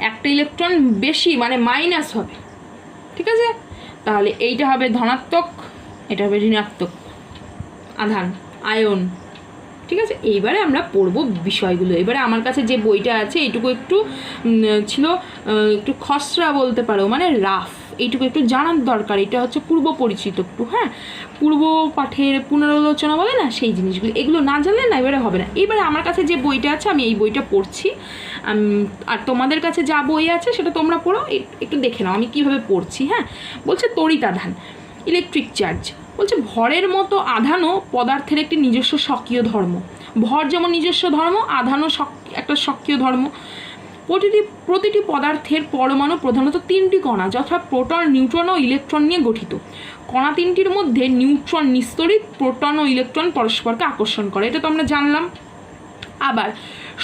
[SPEAKER 1] একটা ইলেকট্রন বেশি, মানে মাইনাস হবে। ঠিক আছে, তাহলে এইটা হবে ধনাত্মক, এটা হবে ঋণাত্মক আধান, আয়ন। ঠিক আছে, এইবারে আমরা পড়বো বিষয়গুলো। এবারে আমার কাছে যে বইটা আছে এইটুকু একটু ছিল, একটু খসড়া বলতে পারো, মানে রাফ, এইটুকু একটু জানার দরকার। এটা হচ্ছে পূর্ব পরিচিত একটু, হ্যাঁ, পূর্ব পাঠের পুনরালোচনা বলে না, সেই জিনিসগুলো, এগুলো না জানলে না এবারে হবে না। এবারে আমার কাছে যে বইটা আছে আমি এই বইটা পড়ছি, আর তোমাদের কাছে যা বই আছে সেটা তোমরা পড়ো, একটু দেখে নাও আমি কীভাবে পড়ছি। হ্যাঁ, বলছে তড়িৎ আধান, ইলেকট্রিক চার্জ। বলছে ভরের মতো আধানও পদার্থের একটি নিজস্ব স্বকীয় ধর্ম। ভর যেমন নিজস্ব ধর্ম, আধানও একটা স্বকীয় ধর্ম। প্রতিটি পদার্থের পরমাণু প্রধানত 3টি কণা যথা প্রোটন, নিউট্রন ও ইলেকট্রন নিয়ে গঠিত। কণা 3টির মধ্যে নিউট্রন নিস্তড়িত, প্রোটন ও ইলেকট্রন পরস্পরকে আকর্ষণ করে, এটা তো আমরা জানলাম। আবার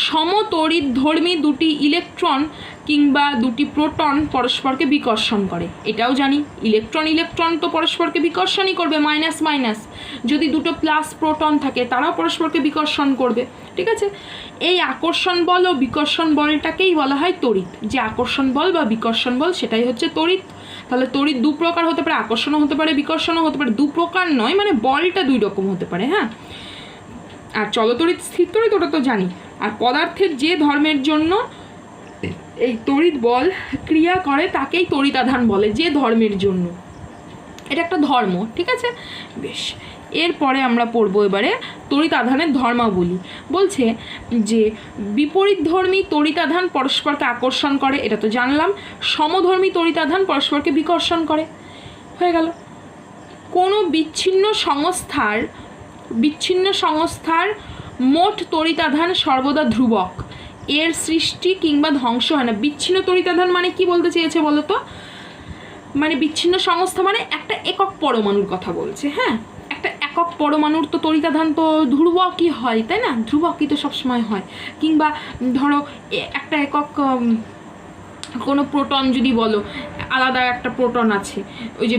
[SPEAKER 1] সমতড়িৎধর্মী দুটি ইলেকট্রন কিংবা দুটি প্রোটন পরস্পরকে বিকর্ষণ করে, এটাও জানি। ইলেকট্রন তো পরস্পরকে বিকর্ষণই করবে, মাইনাস মাইনাস। যদি দুটো প্লাস প্রোটন থাকে তারাও পরস্পরকে বিকর্ষণ করবে, ঠিক আছে। এই আকর্ষণ বল ও বিকর্ষণ বলটাকেই বলা হয় তড়িৎ। যে আকর্ষণ বল বা বিকর্ষণ বল সেটাই হচ্ছে তড়িৎ। তাহলে তড়িৎ 2 প্রকার হতে পারে, আকর্ষণও হতে পারে, বিকর্ষণও হতে পারে। 2 প্রকার নয়, মানে বলটা 2 রকম হতে পারে, হ্যাঁ। আর চলতড়িৎ, স্থির তড়িৎ ওটা তো জানি। আর পদার্থের যে ধর্মের জন্য এই তড়িৎ বল ক্রিয়া করে তাকেই তড়িৎ আধান বলে, যে ধর্মের জন্য। এটা একটা ধর্ম, ঠিক আছে, বেশ। এরপরে আমরা পড়বো এবারে তড়িৎ আধানের ধর্মাবলী। বলছে যে বিপরীতধর্মী তড়িৎ আধান পরস্পরকে আকর্ষণ করে, এটা তো জানলাম। সমধর্মী তড়িৎ আধান পরস্পরকে বিকর্ষণ করে, হয়ে গেল। কোনো বিচ্ছিন্ন সংস্থার মোট তড়িৎ আধান সর্বদা ধ্রুবক, এর সৃষ্টি কিংবা ধ্বংস হয় না। বিচ্ছিন্ন তড়িৎ আধান মানে কি বলতে চেয়েছে বলো তো? মানে বিচ্ছিন্ন সংস্থা মানে একটা একক পরমাণুর কথা বলছে, হ্যাঁ। একটা একক পরমাণুর তো তড়িৎ আধান তো ধ্রুবকই হয়, তাই না? ধ্রুবকই তো সবসময় হয়। কিংবা ধরো একটা একক কোনো প্রোটন যদি বলো, আলাদা একটা প্রোটন আছে, ওই যে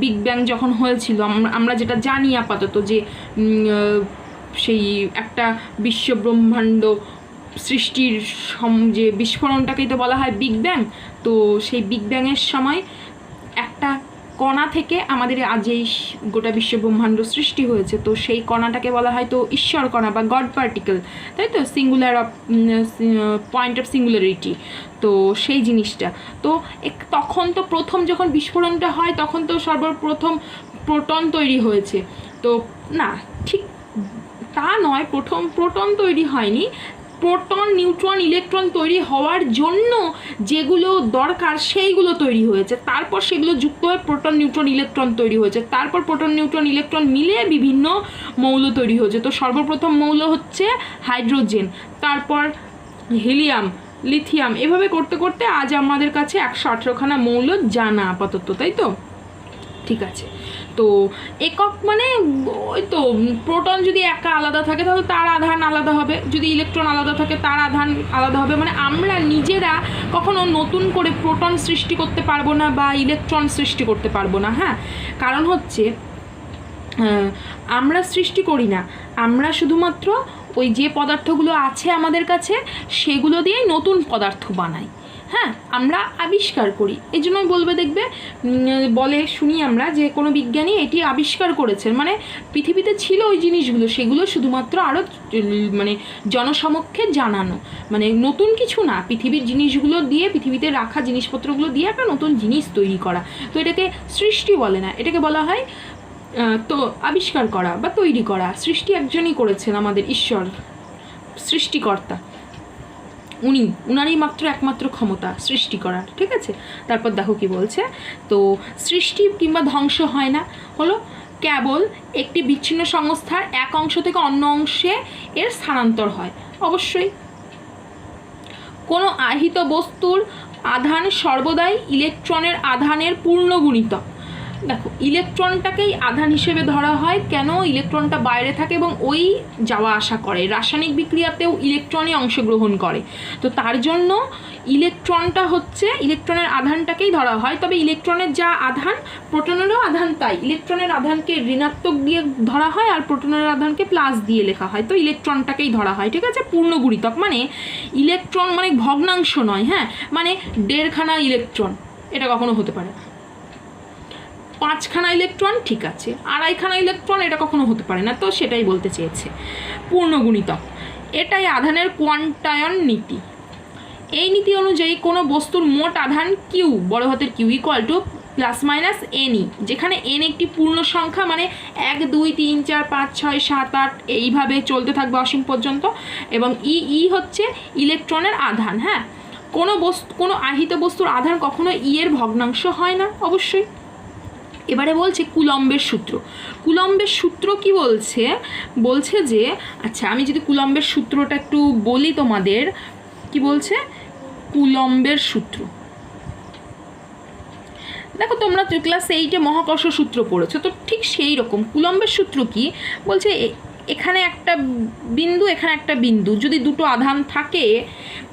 [SPEAKER 1] বিগ ব্যাং যখন হয়েছিল, আমরা যেটা জানি আপাতত যে সেই একটা বিশ্ব ব্রহ্মাণ্ড সৃষ্টির যে বিস্ফোরণটাকেই তো বলা হয় বিগ ব্যাং। তো সেই বিগ ব্যাংয়ের সময় একটা কণা থেকে আমাদের আজ এই গোটা বিশ্ব ব্রহ্মাণ্ড সৃষ্টি হয়েছে। তো সেই কণাটাকে বলা হয় তো ঈশ্বর কণা বা গড পার্টিকেল, তাই তো, সিঙ্গুলার পয়েন্ট অফ সিঙ্গুলারিটি। তো সেই জিনিসটা তো তখন তো প্রথম যখন বিস্ফোরণটা হয় তখন তো সর্বপ্রথম প্রোটন তৈরি হয়েছে। তো না, ঠিক তা নয়, প্রথম প্রোটন তৈরি হয়নি। প্রোটন, নিউট্রন, ইলেকট্রন তৈরি হওয়ার জন্য যেগুলো দরকার সেইগুলো তৈরি হয়েছে, তারপর সেগুলো যুক্ত হয়ে প্রোটন, নিউট্রন, ইলেকট্রন তৈরি হয়েছে। তারপর প্রোটন, নিউট্রন, ইলেকট্রন মিলে বিভিন্ন মৌল তৈরি হয়েছে। তো সর্বপ্রথম মৌল হচ্ছে হাইড্রোজেন, তারপর হিলিয়াম, লিথিয়াম, এভাবে করতে করতে আজ আমাদের কাছে 118খানা মৌল জানা আপাতত, তাই তো? ঠিক আছে। তো একক মানে ওই তো প্রোটন যদি একা আলাদা থাকে তাহলে তার আধান আলাদা হবে, যদি ইলেকট্রন আলাদা থাকে তার আধান আলাদা হবে। মানে আমরা নিজেরা কখনো নতুন করে প্রোটন সৃষ্টি করতে পারবো না বা ইলেকট্রন সৃষ্টি করতে পারবো না, হ্যাঁ। কারণ হচ্ছে আমরা সৃষ্টি করি না, আমরা শুধুমাত্র ওই যে পদার্থগুলো আছে আমাদের কাছে সেগুলো দিয়েই নতুন পদার্থ বানাই, হ্যাঁ, আমরা আবিষ্কার করি। এই জন্যই বলবে, দেখবে বলে শুনি আমরা যে কোনো বিজ্ঞানী এটি আবিষ্কার করেছেন, মানে পৃথিবীতে ছিল ওই জিনিসগুলো, সেগুলো শুধুমাত্র আরও মানে জনসমক্ষে জানানো, মানে নতুন কিছু না, পৃথিবীর জিনিসগুলো দিয়ে, পৃথিবীতে রাখা জিনিসপত্রগুলো দিয়ে একটা নতুন জিনিস তৈরি করা। তো এটাকে সৃষ্টি বলে না, এটাকে বলা হয় তো আবিষ্কার করা বা তৈরি করা। সৃষ্টি একজনই করেছেন, আমাদের ঈশ্বর সৃষ্টিকর্তা, উনারই মাত্র একমাত্র ক্ষমতা সৃষ্টি করার, ঠিক আছে। তারপর দেখো কি বলছে, তো সৃষ্টি কিংবা ধ্বংস হয় না, হলো কেবল একটি বিচ্ছিন্ন সংস্থার এক অংশ থেকে অন্য অংশে এর স্থানান্তর হয়। অবশ্যই কোনো আহিত বস্তুর আধান সর্বদাই ইলেকট্রনের আধানের পূর্ণ গুণিতক। দেখো, ইলেকট্রনটাকেই আধান হিসেবে ধরা হয়, কেন? ইলেকট্রনটা বাইরে থাকে এবং ওই যাওয়া আসা করে, রাসায়নিক বিক্রিয়াতেও ইলেকট্রনই অংশগ্রহণ করে। তো তার জন্য ইলেকট্রনটা হচ্ছে, ইলেকট্রনের আধানটাকেই ধরা হয়। তবে ইলেকট্রনের যা আধান, প্রোটনেরও আধান তাই। ইলেকট্রনের আধানকে ঋণাত্মক দিয়ে ধরা হয় আর প্রোটনের আধানকে প্লাস দিয়ে লেখা হয়। তো ইলেকট্রনটাকেই ধরা হয়, ঠিক আছে, পূর্ণ গুণিতক। মানে ইলেকট্রন মানে ভগ্নাংশ নয়, হ্যাঁ, মানে 1.5খানা ইলেকট্রন এটা কখনো হতে পারে না। 5খানা ইলেকট্রন ঠিক আছে, 2.5খানা ইলেকট্রন এটা কখনো হতে পারে না। তো সেটাই বলতে চেয়েছে পূর্ণগুণিতক। এটাই আধানের কোয়ান্টায়ন নীতি। এই নীতি অনুযায়ী কোনো বস্তুর মোট আধান কিউ, বড় হাতের Q, equal to plus minus n e, যেখানে এন একটি পূর্ণ সংখ্যা, মানে 1 2 3 4 5 6 7 8 এইভাবে চলতে থাকবে অসীম পর্যন্ত। এবং ই হচ্ছে ইলেকট্রনের আধান, হ্যাঁ। কোনো আহিত বস্তুর আধান কখনো ই এর ভগ্নাংশ হয় না, অবশ্যই। এবারে বলছে কুলম্বের সূত্র। কুলম্বের সূত্র কি বলছে? বলছে যে আচ্ছা আমি যদি কুলম্বের সূত্রটা একটু বলি তোমাদের, কি বলছে কুলম্বের সূত্র। দেখো তোমরা ক্লাস 8-এ মহাকর্ষ সূত্র পড়েছো, তো ঠিক সেই রকম কুলম্বের সূত্র কি বলছে, এখানে একটা বিন্দু এখানে একটা বিন্দু যদি দুটো আধান থাকে,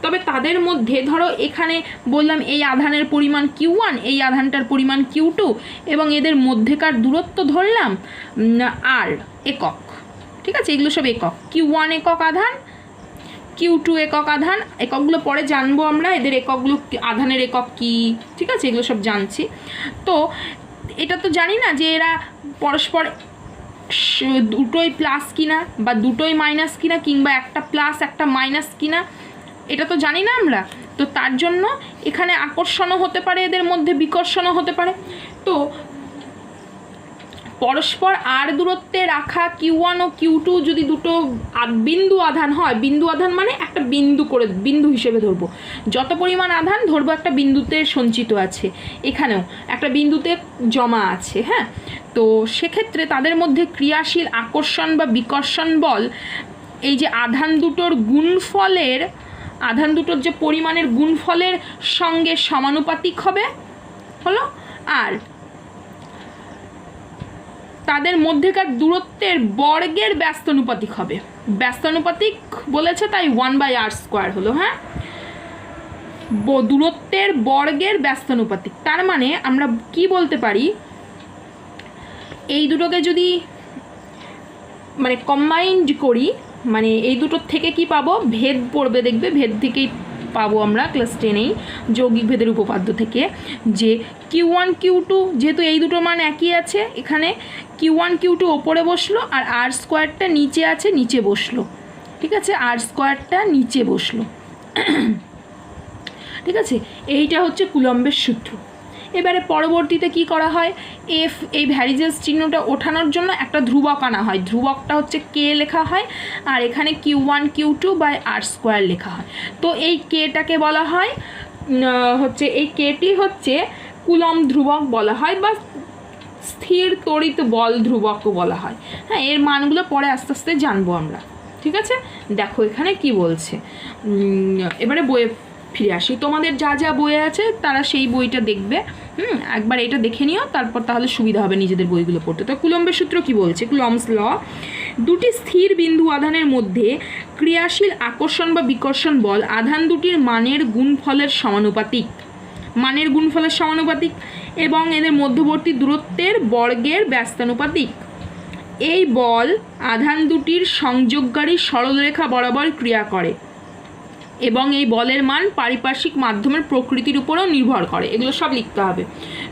[SPEAKER 1] তবে তাদের মধ্যে ধরো এখানে বললাম এই আধানের পরিমাণ Q1, এই আধানটার পরিমাণ Q2, এবং এদের মধ্যেকার দূরত্ব ধরলাম R একক, ঠিক আছে, এগুলো সব একক। Q1 একক আধান, Q2 একক আধান, এককগুলো পরে জানবো আমরা, এদের এককগুলো আধানের একক কি, ঠিক আছে, এগুলো সব জানছি। তো এটা তো জানি না যে এরা পরস্পর দুটোই প্লাস কিনা বা দুটোই মাইনাস কিনা, কিংবা একটা প্লাস একটা মাইনাস কিনা, এটা তো জানি না আমরা। তো তার জন্য এখানে আকর্ষণও হতে পারে, এদের মধ্যে বিকর্ষণও হতে পারে। তো পরস্পর আর দূরত্বে রাখা Q1 ও Q2 যদি দুটো বিন্দু আধান হয়, বিন্দু আধান মানে একটা বিন্দু করে বিন্দু হিসেবে ধরবো, যত পরিমাণ আধান ধরবো একটা বিন্দুতে সঞ্চিত আছে, এখানেও একটা বিন্দুতে জমা আছে, হ্যাঁ। তো সেক্ষেত্রে তাদের মধ্যে ক্রিয়াশীল আকর্ষণ বা বিকর্ষণ বল এই যে আধান দুটোর গুণফলের, আধান দুটোর যে পরিমাণের গুণফলের সঙ্গে সমানুপাতিক হবে হলো, আর তাদের মধ্যেকার দূরত্বের বর্গের ব্যস্তানুপাতিক হবে। ব্যস্তানুপাতিক বলেছে তাই 1/r² হলো, হ্যাঁ, দূরত্বের বর্গের ব্যস্তানুপাতিক। তার মানে আমরা কি বলতে পারি, এই দুটোকে যদি মানে কম্বাইন্ড করি, মানে এই দুটোর থেকে কি পাবো, ভেদ পড়বে, দেখবে ভেদ থেকেই পাবো আমরা ক্লাস 10-এই যৌগিক ভেদের উপপাদ্য থেকে, যে Q1 Q2 যেহেতু এই দুটো মান একই আছে, এখানে Q1 Q2 ওপরে বসলো আর R² নিচে আছে, নিচে বসলো, ঠিক আছে, R² নিচে বসলো, ঠিক আছে, এইটা হচ্ছে কুলম্বের সূত্র। এবারে পরবর্তীতে কি করা হয়, এফ এই ভ্যারিজেস চিহ্নটা ওঠানোর জন্য একটা ধ্রুবক আনা হয়, ধ্রুবকটা হচ্ছে কে লেখা হয়, আর এখানে Q1 Q2/r² লেখা হয়। তো এই কেটাকে বলা হয় হচ্ছে, এই কেটি হচ্ছে কুলম্ব ধ্রুবক বলা হয়, বা স্থির তড়িৎ বল ধ্রুবকও বলা হয়, হ্যাঁ। এর মানগুলো পরে আস্তে আস্তে জানবো আমরা, ঠিক আছে। দেখো এখানে কি বলছে, এবারে বইয়ে ফিরে আসি, তোমাদের যা যা বইয়ে আছে তারা সেই বইটা দেখবে, একবার এটা দেখে নিও, তারপর তাহলে সুবিধা হবে নিজেদের বইগুলো পড়তে। তো কুলম্বের সূত্র কি বলছে, কুলম্বস ল, দুটি স্থির বিন্দু আধানের মধ্যে ক্রিয়াশীল আকর্ষণ বা বিকর্ষণ বল আধান দুটির মানের গুণফলের সমানুপাতিক, মানের গুণফলের সমানুপাতিক, এবং এদের মধ্যবর্তী দূরত্বের বর্গের ব্যস্তানুপাতিক। এই বল আধান দুটির সংযোগকারী সরলরেখা বরাবর ক্রিয়া করে, এবং এই বলের মান পারিপার্শ্বিক মাধ্যমের প্রকৃতির উপরেও নির্ভর করে। এগুলো সব লিখতে হবে,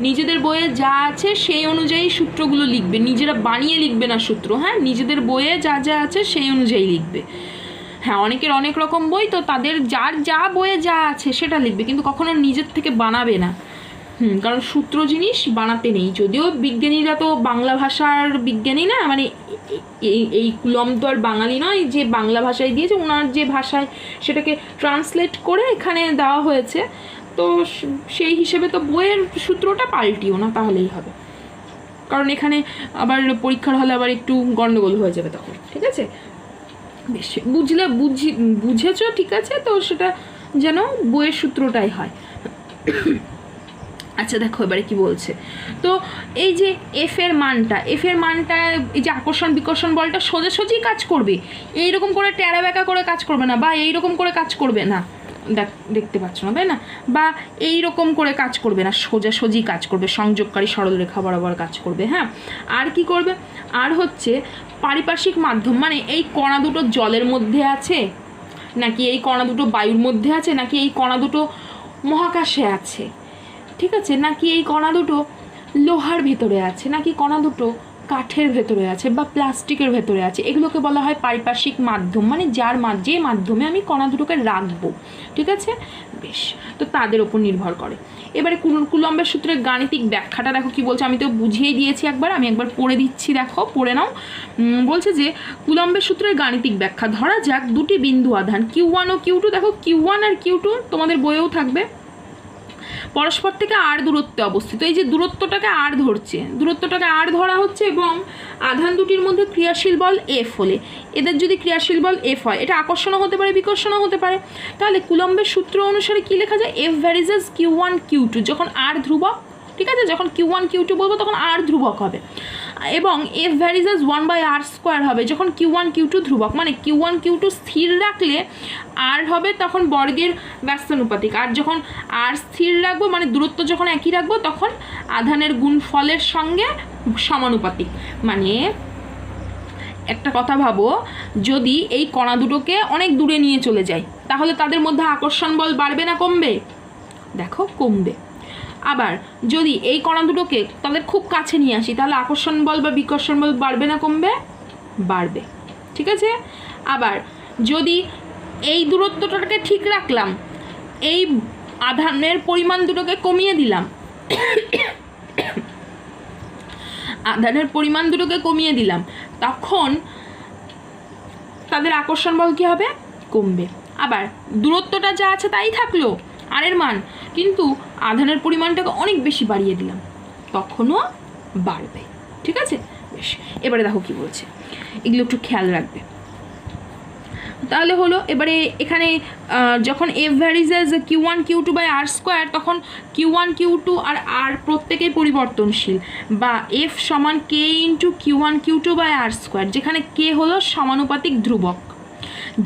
[SPEAKER 1] নিজেদের বইয়ে যা আছে সেই অনুযায়ী সূত্রগুলো লিখবে, নিজেরা বানিয়ে লিখবে না সূত্র, হ্যাঁ, নিজেদের বইয়ে যা যা আছে সেই অনুযায়ী লিখবে। হ্যাঁ, অনেকের অনেক রকম বই, তো তাদের যার যা বইয়ে যা আছে সেটা লিখবে, কিন্তু কখনো নিজের থেকে বানাবে না, কারণ সূত্র জিনিস বানাতে নেই। যদিও বিজ্ঞানীরা তো বাংলা ভাষার বিজ্ঞানী না, মানে এই কুলম্ব তো আর বাঙালি নয় যে বাংলা ভাষায় দিয়েছে, ওনার যে ভাষায় সেটাকে ট্রান্সলেট করে এখানে দেওয়া হয়েছে, তো সেই হিসেবে তো বইয়ের সূত্রটা পাল্টিও না, তাহলেই হবে, কারণ এখানে আবার পরীক্ষার হলে আবার একটু গন্ডগোল হয়ে যাবে তখন, ঠিক আছে। বেশ বুঝেছো, ঠিক আছে, তো সেটা যেন বইয়ের সূত্রটাই হয়। আচ্ছা দেখো এবারে কি বলছে, তো এই যে এফ এর মানটা এই যে আকর্ষণ বিকর্ষণ বলটা সোজাসুজি কাজ করবে, এইরকম করে টেরা বেঁকা করে কাজ করবে না, বা এইরকম করে কাজ করবে না, দেখতে পাচ্ছ না তাই না, বা এইরকম করে কাজ করবে না, সোজাসুজি কাজ করবে, সংযোগকারী সরলরেখা বরাবর কাজ করবে, হ্যাঁ। আর কি করবে, আর হচ্ছে পারিপার্শ্বিক মাধ্যম, মানে এই কণা দুটো জলের মধ্যে আছে, নাকি এই কণা দুটো বায়ুর মধ্যে আছে, নাকি এই কণা দুটো মহাকাশে আছে, ঠিক আছে, নাকি এই কণা দুটো লোহার ভেতরে আছে, নাকি কণা দুটো কাঠের ভেতরে আছে বা প্লাস্টিকের ভেতরে আছে, এগুলোকে বলা হয় পারিপার্শ্বিক মাধ্যম, মানে যে মাধ্যমে আমি কণা দুটোকে রাখবো, ঠিক আছে। বেশ, তো তাদের ওপর নির্ভর করে। এবারে কুলম্বের সূত্রের গাণিতিক ব্যাখ্যাটা দেখো কি বলছে, আমি তো বুঝিয়ে দিয়েছি একবার, আমি একবার পড়ে দিচ্ছি, দেখো পড়ে নাও। বলছে যে কুলম্বের সূত্রের গাণিতিক ব্যাখ্যা, ধরা যাক দুটি বিন্দু আধান Q1 ও Q2, দেখো Q1 আর Q2 তোমাদের বইয়েও থাকবে, পরস্পর থেকে আর দূরত্বে অবস্থিত। এই যে দূরত্বটাকে আর ধরছে, দূরত্বটাকে আর ধরা হচ্ছে এবং আধান দুটির মধ্যে ক্রিয়াশীল বল এফ হলে, এদের যদি ক্রিয়াশীল বল এফ হয়, এটা আকর্ষণও হতে পারে বিকর্ষণও হতে পারে। তাহলে কুলম্বের সূত্র অনুসারে কী লেখা যায়? এফ ভ্যারিজেস Q1 Q2, যখন আর ধ্রুবক, ঠিক আছে, যখন Q1 Q2 বলবো তখন আর ধ্রুবক হবে, এবং এফ ভ্যারিজেস 1/r² হবে যখন Q1 Q2 ধ্রুবক। মানে Q1 Q2 স্থির রাখলে আর হবে তখন বর্গের ব্যস্তানুপাতিক, আর যখন আর স্থির রাখবো মানে দূরত্ব যখন একই রাখবো তখন আধানের গুণফলের সঙ্গে সমানুপাতিক। মানে একটা কথা ভাবো, যদি এই কণা দুটোকে অনেক দূরে নিয়ে চলে যায় তাহলে তাদের মধ্যে আকর্ষণ বল বাড়বে না কমবে? দেখো কমবে। আবার যদি এই কণা দুটোকে তাদের খুব কাছে নিয়ে আসি তাহলে আকর্ষণ বল বা বিকর্ষণ বল বাড়বে না কমবে? বাড়বে, ঠিক আছে। আবার যদি এই দূরত্বটাকে ঠিক রাখলাম, এই আধানের পরিমাণ দুটোকে কমিয়ে দিলাম, আধানের পরিমাণ দুটোকে কমিয়ে দিলাম, তখন তাদের আকর্ষণ বল কী হবে? কমবে। আবার দূরত্বটা যা আছে তাই থাকলো আরের মান, কিন্তু আধানের পরিমাণটাকে অনেক বেশি বাড়িয়ে দিলাম, তখনও বাড়বে, ঠিক আছে। বেশ, এবারে দেখো কি বলছে, এগুলো একটু খেয়াল রাখবে। তাহলে হলো এবারে এখানে যখন এফ ভ্যারিজেস Q1 Q2/r², তখন Q1 Q2 আর আর প্রত্যেকেই পরিবর্তনশীল, বা এফ সমান K × Q1 Q2/r², যেখানে কে হলো সমানুপাতিক ধ্রুবক,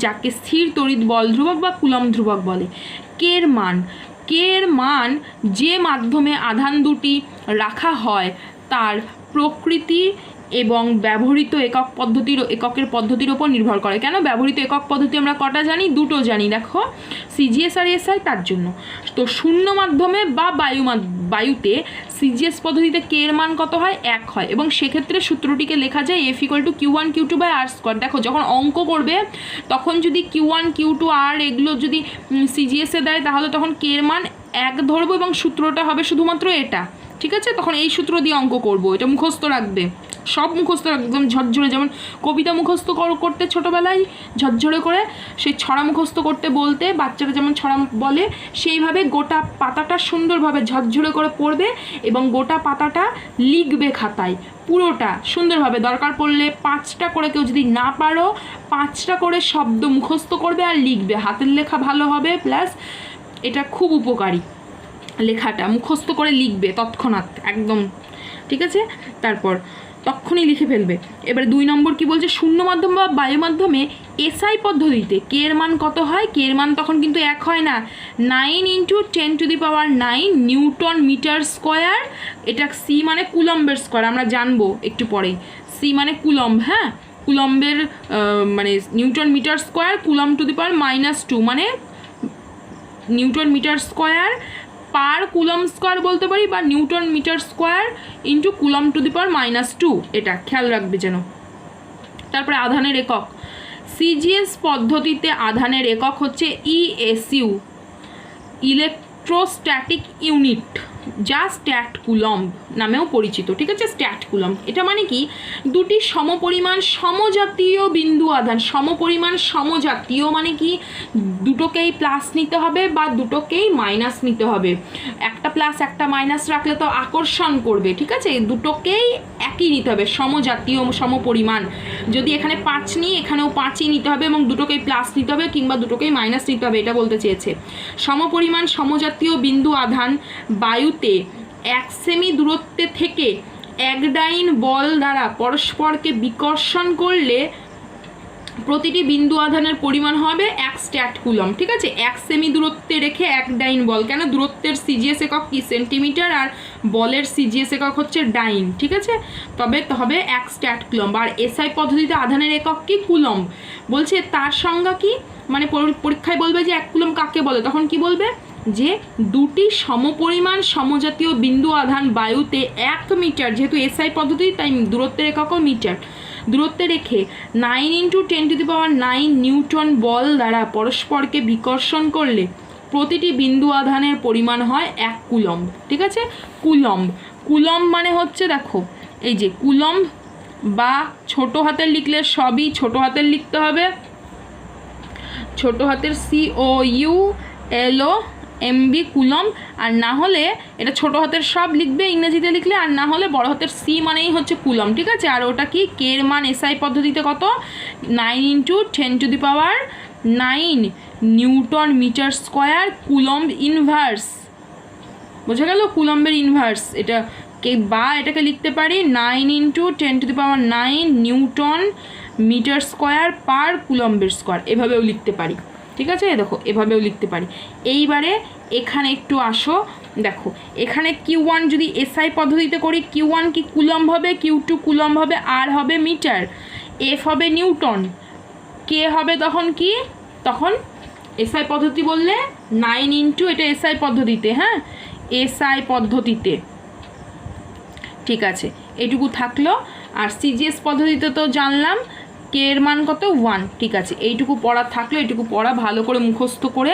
[SPEAKER 1] যাকে স্থির তড়িৎ বল ধ্রুবক বা কুলম্ব ধ্রুবক বলে। কের মান যে মাধ্যমে আধান দুটি রাখা হয় তার প্রকৃতি এবং ব্যবহৃত এককের পদ্ধতির ওপর নির্ভর করে। কেন ব্যবহৃত একক পদ্ধতি আমরা কটা জানি? দুটো জানি, দেখো সিজিএস আর এসআই। তার জন্য তো শূন্য মাধ্যমে বা বায়ুতে সিজিএস পদ্ধতিতে কে এর মান কত হয়? 1 হয়, এবং সেক্ষেত্রে সূত্রটিকে লেখা যায় F = Q1 Q2/r²। দেখো যখন অঙ্ক করবে তখন যদি Q1 Q2 আর এগুলো যদি সিজিএসে দেয় তাহলে তখন কে এর মান 1 ধরবো এবং সূত্রটা হবে শুধুমাত্র এটা, ঠিক আছে। তখন এই সূত্র দিয়ে অঙ্ক করব, এটা মুখস্থ রাখবে, সব মুখস্থ একদম ঝরঝরে। যেমন কবিতা মুখস্থ করতে ছোটোবেলায় ঝরঝরে করে, সেই ছড়া মুখস্থ করতে বলতে বাচ্চারা যেমন ছড়া বলে, সেইভাবে গোটা পাতাটা সুন্দরভাবে ঝরঝরে করে পড়বে এবং গোটা পাতাটা লিখবে খাতায় পুরোটা সুন্দরভাবে। দরকার পড়লে 5টা করে, কেউ যদি না পারো 5টা করে শব্দ মুখস্থ করবে আর লিখবে। হাতের লেখা ভালো হবে, প্লাস এটা খুব উপকারী, লেখাটা মুখস্থ করে লিখবে তৎক্ষণাৎ একদম, ঠিক আছে। তারপর তখনই লিখে ফেলবে। এবারে 2 নম্বর কি বলছে? শূন্য মাধ্যম বা বায়ু মাধ্যমে এসআই পদ্ধতিতে কে এর মান কত হয়? কে এর মান তখন কিন্তু 1 হয় না, 9 × 10⁹ নিউটন মিটার স্কোয়ার। এটা সি মানে কুলম্বের স্কোয়ার, আমরা জানবো একটু পরেই। সি মানে কুলম্ব, হ্যাঁ, কুলম্বের মানে newton metre square, coulomb to the power -2, মানে newton metre square per coulomb square বলতে পারি, বা newton metre square into coulomb to the power -2, এটা খেয়াল রাখবে যেন। তারপরে আধানের একক, সিজিএস পদ্ধতিতে আধানের একক হচ্ছে ইএসইউ, ইলেকট্রোস্ট্যাটিক ইউনিট, যা স্ট্যাট কুলম্ব নামেও পরিচিত, ঠিক আছে। স্ট্যাট কুলম্ব এটা মানে কি? দুটি সমপরিমাণ সমজাতীয় বিন্দু আধান। সমপরিমাণ সমজাতীয় মানে কি? দুটোকেই প্লাস নিতে হবে বা দুটোকেই মাইনাস নিতে হবে। একটা প্লাস একটা মাইনাস রাখলে তো আকর্ষণ করবে, ঠিক আছে। দুটোকেই একই নিতে হবে, সমজাতীয় সমপরিমাণ। যদি এখানে 5 নিই এখানেও 5ই নিতে হবে, এবং দুটোকেই প্লাস নিতে হবে কিংবা দুটোকেই মাইনাস নিতে হবে, এটা বলতে চেয়েছে। সমপরিমাণ সমজাতীয় বিন্দু আধান বায়ুতে 1 সেমি দূরত্বে থেকে একডাইন বল দ্বারা পরস্পরকে বিকর্ষণ করলে প্রতিটি বিন্দু আধানের পরিমাণ হবে 1 স্ট্যাট কুলম্ব, ঠিক আছে। 1 সেমি দূরত্বে রেখে এক ডাইন বল, কেন দূরত্বের সিজিএস একক কি? সেন্টিমিটার, আর বলের সিজিএস একক হচ্ছে ডাইন, ঠিক আছে। তবে হবে 1 স্ট্যাট কুলম্ব। আর এসআই পদ্ধতিতে আধানের একক কি? কুলম্ব। বলছে তার সংজ্ঞা কি, মানে পরীক্ষায় বলবে যে 1 কুলম্ব কাকে বলে, তখন কি বলবে? যে দুটি সমপরিমাণ সমজাতীয় বিন্দু আধান বায়ুতে 1 মিটার, যেহেতু এসআই পদ্ধতি তাই দূরত্বের এককও মিটার, দূরত্বে রেখে 9 × 10⁹ নিউটন বল দ্বারা পরস্পরকে বিকর্ষণ করলে প্রতিটি বিন্দু আধানের পরিমাণ হয় 1 কুলম্ব, ঠিক আছে। কুলম্ব মানে হচ্ছে, দেখো এই যে কুলম্ব, বা ছোট হাতের লিখলে সবই ছোট হাতের লিখতে হবে, ছোট হাতের COULOMB, এমবি কুলম, আর না হলে এটা ছোটো হাতের সব লিখবে ইংরেজিতে লিখলে, আর না হলে বড় হাতের সি মানেই হচ্ছে কুলম, ঠিক আছে। আর ওটা কি কে এর মান এসআই পদ্ধতিতে কত 9 × 10⁻৯ newton metre square coulomb inverse, বোঝা গেল? কুলম্বের ইনভার্স এটা বা এটাকে লিখতে পারি 9 × 10⁻৯ নিউটন মিটার স্কোয়ার পার কুলম্বের স্কোয়ার, এভাবেও লিখতে পারি, ঠিক আছে। দেখো এভাবেও লিখতে পারি। এইবারে এখানে একটু আসো, দেখো এখানে Q1 যদি এসআই পদ্ধতিতে করি, Q1 কি কুলম্ব হবে, Q2 কুলম্ব হবে, আর হবে মিটার, এফ হবে নিউটন, কে হবে তখন কি, তখন এসআই পদ্ধতি বললে 9 এটা এসআই পদ্ধতিতে, হ্যাঁ এসআই পদ্ধতিতে, ঠিক আছে। এটুকু থাকলো। আর সিজিএস পদ্ধতিতে তো জানলাম কে এর মান কত 1, ঠিক আছে। এইটুকু পড়া থাকলো, এইটুকু পড়া ভালো করে মুখস্থ করে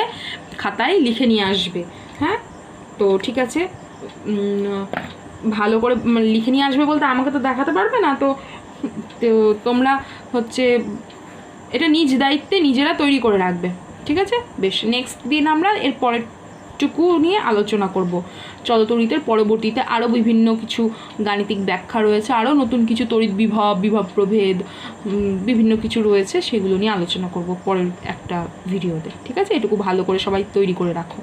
[SPEAKER 1] খাতায় লিখে নিয়ে আসবে, হ্যাঁ। তো ঠিক আছে, ভালো করে লিখে নিয়ে আসবে বলতে আমাকে তো দেখাতে পারবে না, তো তোমরা হচ্ছে এটা নিজ দায়িত্বে নিজেরা তৈরি করে রাখবে, ঠিক আছে। বেশ, নেক্সট দিন আমরা এর পরেরটুকু নিয়ে আলোচনা করব। চলতরিতের পরবর্তীতে আরও বিভিন্ন কিছু গাণিতিক ব্যাখ্যা রয়েছে, আরও নতুন কিছু তড়িৎ বিভব, বিভব প্রভেদ, বিভিন্ন কিছু রয়েছে, সেগুলো নিয়ে আলোচনা করব পরের একটা ভিডিওতে, ঠিক আছে। এটুকু ভালো করে সবাই তৈরি করে রাখো।